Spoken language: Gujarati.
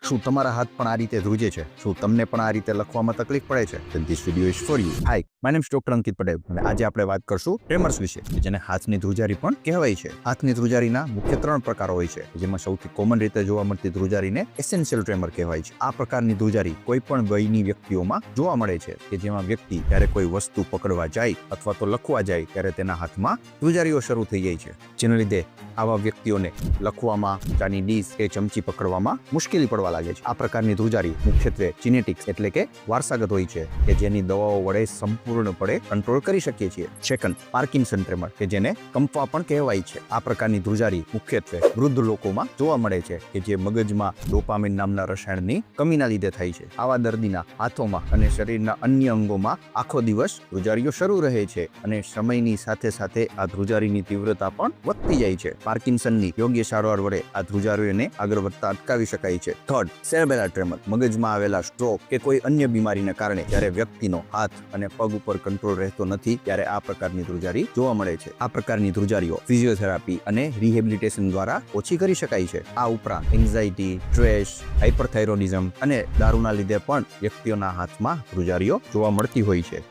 શું તમારા હાથ પણ આ રીતે ધ્રુજે છે? શું તમને પણ આ રીતે લખવામાં તકલીફ પડે છે? Then this video is for you. Hi, my name is Dr. અંકિત પટેલ અને આજે આપણે વાત કરશું ટ્રેમર્સ વિશે, જેને હાથની ધ્રુજારી પણ કહેવાય છે. હાથની ધ્રુજારીના મુખ્ય 3 પ્રકારો હોય છે, જેમાં સૌથી કોમન રીતે જોવા મળતી ધ્રુજારીને એસેન્શિયલ ટ્રેમર કહેવાય છે. આ પ્રકારની ધ્રુજારી કોઈ પણ વયની વ્યક્તિઓમાં જોવા મળે છે, કે જેમાં વ્યક્તિ જ્યારે કોઈ વસ્તુ પકડવા જાય અથવા તો લખવા જાય ત્યારે તેના હાથમાં ધ્રુજારીઓ શરૂ થઈ જાય છે, જેના લીધે આવા વ્યક્તિઓને લખવામાં, ચાની ડીશ કે ચમચી પકડવામાં મુશ્કેલી પડવા લાગે છે. આ પ્રકારની ધ્રુજારી મુખ્યત્વે જીનેટિક્સ એટલે કે વારસાગત હોય છે, કે જેની દવાઓ વડે સંપૂર્ણપણે કંટ્રોલ કરી શકીએ છીએ. સેકન્ડ, પાર્કિન્સન ટ્રેમર, કે જેને કંપવા પણ કહેવાય છે. આ પ્રકારની ધ્રુજારી મુખ્યત્વે વૃદ્ધ લોકોમાં જોવા મળે છે, કે જે મગજમાં ડોપામિન નામના રસાયણની કમીના લીધે થાય છે. આવા દર્દીના હાથોમાં અને શરીરના અન્ય અંગોમાં આખો દિવસ ધ્રુજારીઓ શરૂ રહે છે અને સમયની સાથે સાથે આ ધ્રુજારીની તીવ્રતા પણ વધતી જાય છે. પાર્કિન્સનની યોગ્ય સારવાર વડે આ ધ્રુજારીઓને આગળ વધતા અટકાવી શકાય છે. થર્ડ, સેરેબ્રલ ટ્રેમર, મગજમાં આવેલા સ્ટ્રોક કે કોઈ અન્ય બીમારીના કારણે જ્યારે વ્યક્તિનો હાથ અને પગ ઉપર કંટ્રોલ રહેતો નથી, ત્યારે આ પ્રકારની ધ્રુજારી જોવા મળે છે. આ પ્રકારની ધ્રુજારીઓ ફિઝિયોથેરાપી અને રિહેબિલિટેશન દ્વારા ઓછી કરી શકાય છે. આ ઉપરાંત એન્ઝાઇટી, સ્ટ્રેસ, હાઇપરથાઇરોઇડિઝમ અને દારૂના લીધે પણ વ્યક્તિઓના હાથમાં ધ્રુજારીઓ જોવા મળતી હોય છે.